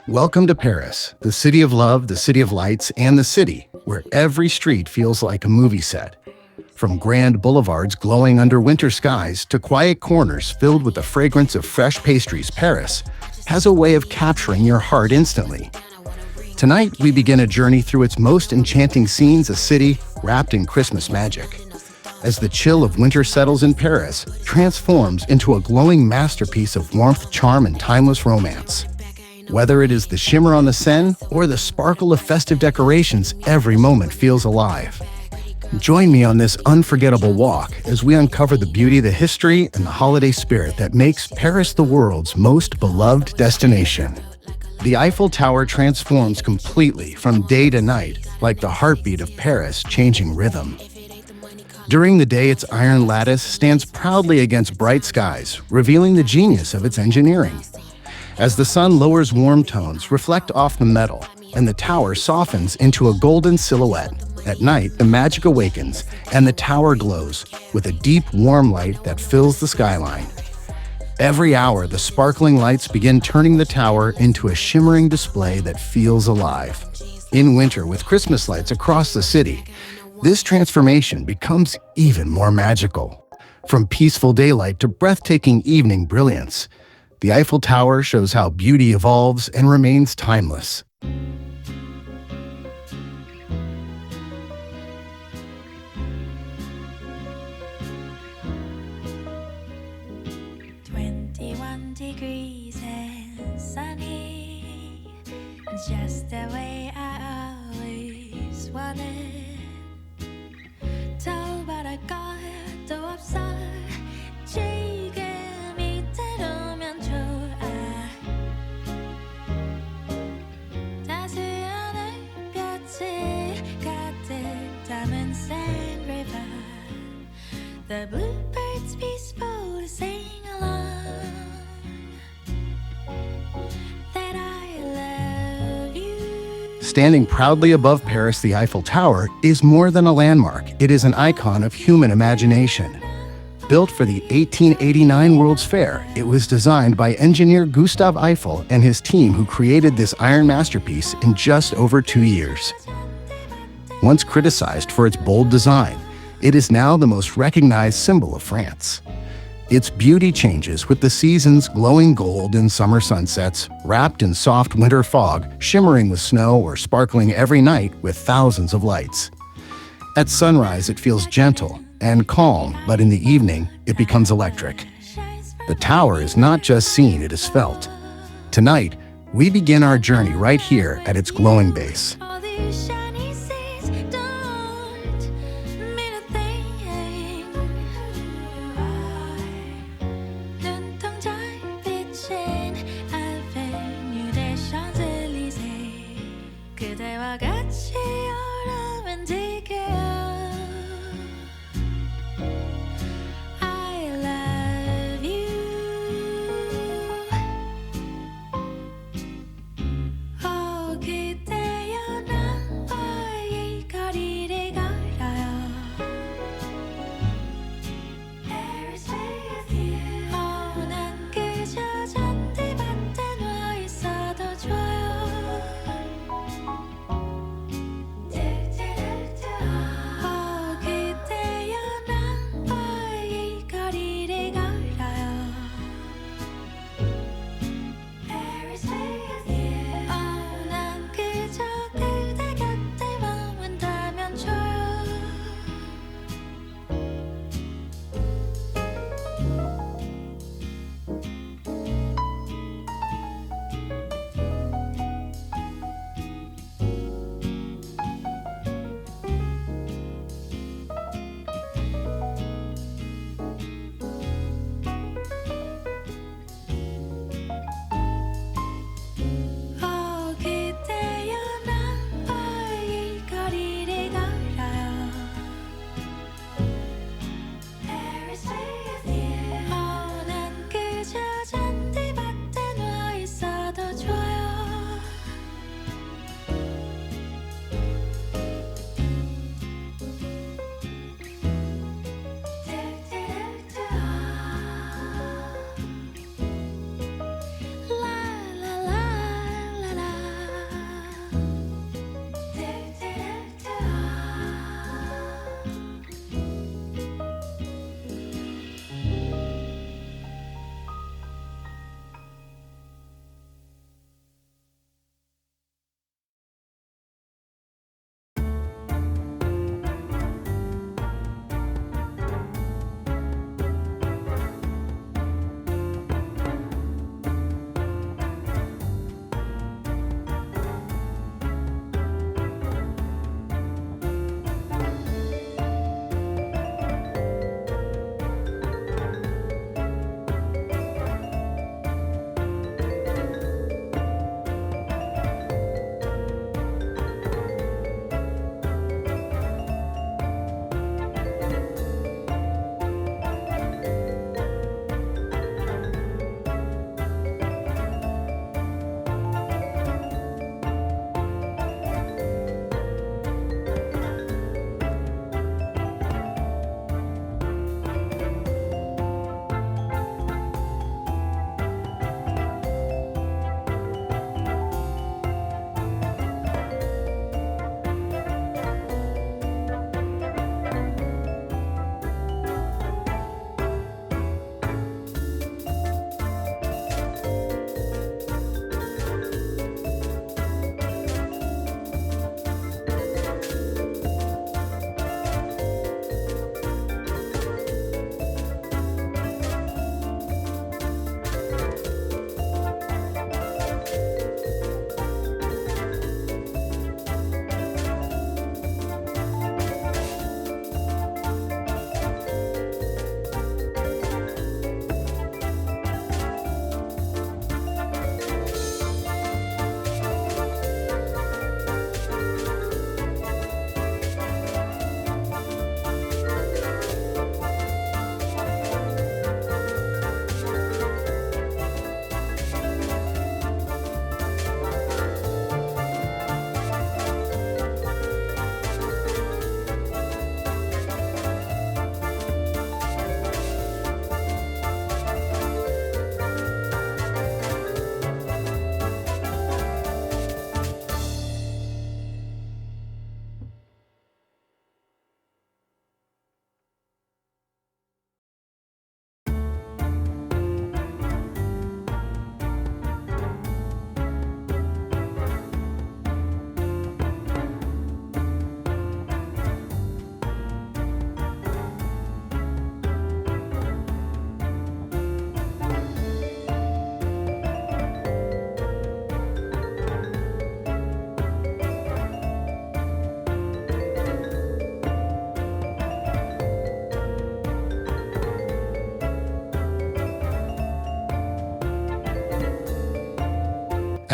Welcome to Paris, the city of love, the city of lights, and the city where every street feels like a movie set. From grand boulevards glowing under winter skies to quiet corners filled with the fragrance of fresh pastries, Paris has a way of capturing your heart instantly. Tonight, we begin a journey through its most enchanting scenes, a city wrapped in Christmas magic. As the chill of winter settles in Paris, transforms into a glowing masterpiece of warmth, charm, and timeless romance. Whether it is the shimmer on the Seine or the sparkle of festive decorations, every moment feels alive. Join me on this unforgettable walk as we uncover the beauty, the history, and the holiday spirit that makes Paris the world's most beloved destination. The Eiffel Tower transforms completely from day to night, like the heartbeat of Paris changing rhythm. During the day, its iron lattice stands proudly against bright skies, revealing the genius of its engineering. As the sun lowers, warm tones reflect off the metal, and the tower softens into a golden silhouette. At night, the magic awakens, and the tower glows with a deep, warm light that fills the skyline. Every hour, the sparkling lights begin turning the tower into a shimmering display that feels alive. In winter, with Christmas lights across the city, this transformation becomes even more magical. From peaceful daylight to breathtaking evening brilliance, the Eiffel Tower shows how beauty evolves and remains timeless. Degrees and sunny, just the way I always wanted. 더바랄 것도 없어. 지금 이대로면 좋아. 따스한 햇볕을 가득 담은 Seine River. The bluebirds peacefully sing along. Standing proudly above Paris, the Eiffel Tower is more than a landmark. It is an icon of human imagination. Built for the 1889 World's Fair, it was designed by engineer Gustave Eiffel and his team, who created this iron masterpiece in just over 2 years. Once criticized for its bold design, it is now the most recognized symbol of France. Its beauty changes with the seasons, glowing gold in summer sunsets, wrapped in soft winter fog, shimmering with snow, or sparkling every night with thousands of lights. At sunrise, it feels gentle and calm, but in the evening, it becomes electric. The tower is not just seen, it is felt. Tonight, we begin our journey right here at its glowing base. 그대와 같이 오르면 지겨. I love you. 그대여 난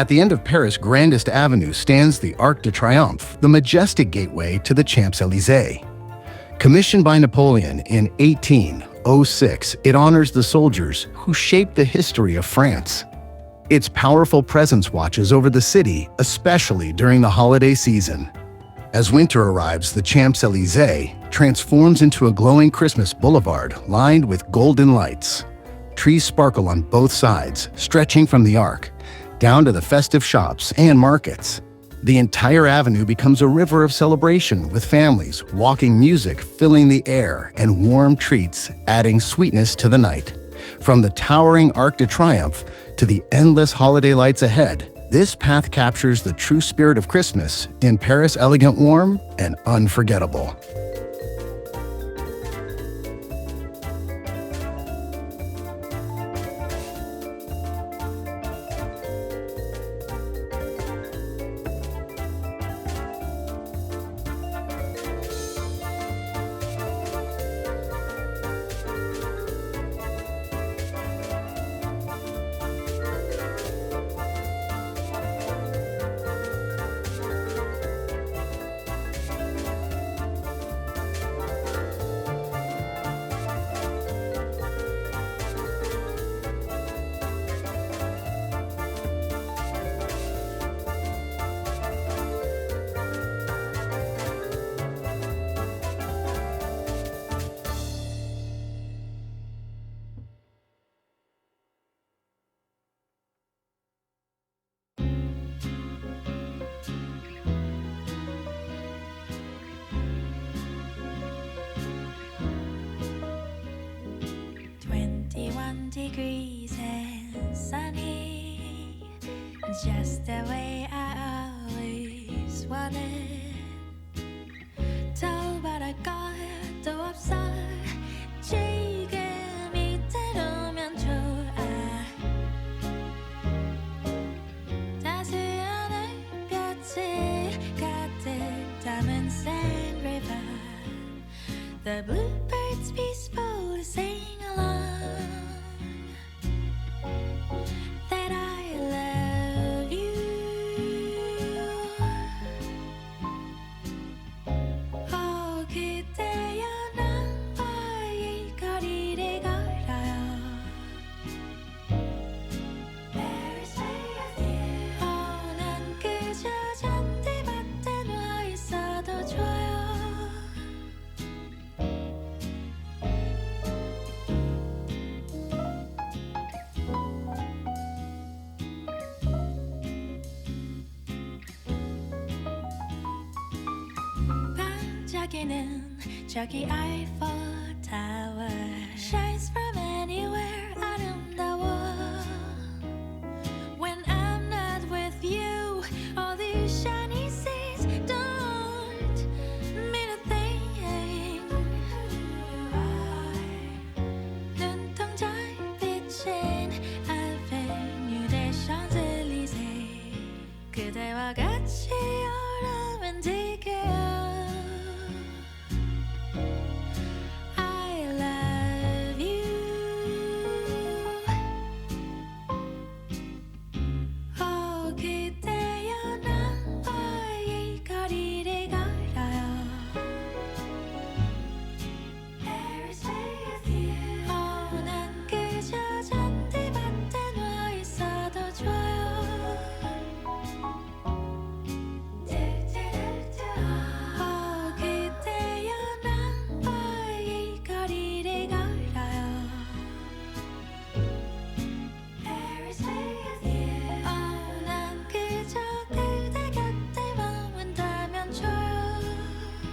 At the end of Paris' grandest avenue stands the Arc de Triomphe, the majestic gateway to the Champs-Élysées. Commissioned by Napoleon in 1806, it honors the soldiers who shaped the history of France. Its powerful presence watches over the city, especially during the holiday season. As winter arrives, the Champs-Élysées transforms into a glowing Christmas boulevard lined with golden lights. Trees sparkle on both sides, stretching from the Arc down to the festive shops and markets. The entire avenue becomes a river of celebration, with families, walking music filling the air, and warm treats adding sweetness to the night. From the towering Arc de Triomphe to the endless holiday lights ahead, this path captures the true spirit of Christmas in Paris, elegant, warm, and unforgettable. Degrees and sunny, just the way I always wanted. 더 바랄 것도 없어. 지금 이대로면 좋아. 따스한 햇볕이 가득 담은 Sand River. The bluebirds peacefully sing along. 저기 Eiffel Tower shines from anywhere. 아름다워. When I'm not with you, all these shiny seas don't mean a thing. 눈동자 비친 Avenue des Champs-Élysées. 그대와 같이 romantic해요.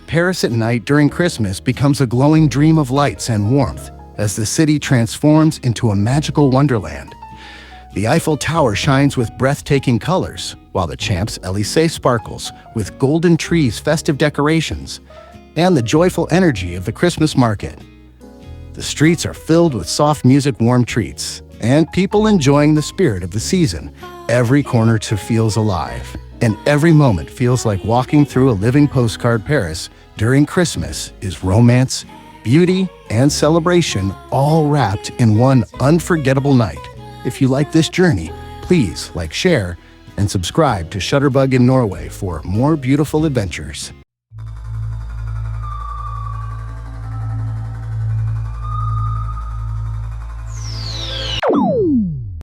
Paris at night during Christmas becomes a glowing dream of lights and warmth as the city transforms into a magical wonderland. The Eiffel Tower shines with breathtaking colors, while the Champs-Élysées sparkles with golden trees, festive decorations, and the joyful energy of the Christmas market. The streets are filled with soft music, warm treats, and people enjoying the spirit of the season. Every corner feels alive, and every moment feels like walking through a living postcard. Paris during Christmas is romance, beauty, and celebration, all wrapped in one unforgettable night. If you like this journey, please like, share, and subscribe to Shutterbug in Norway for more beautiful adventures.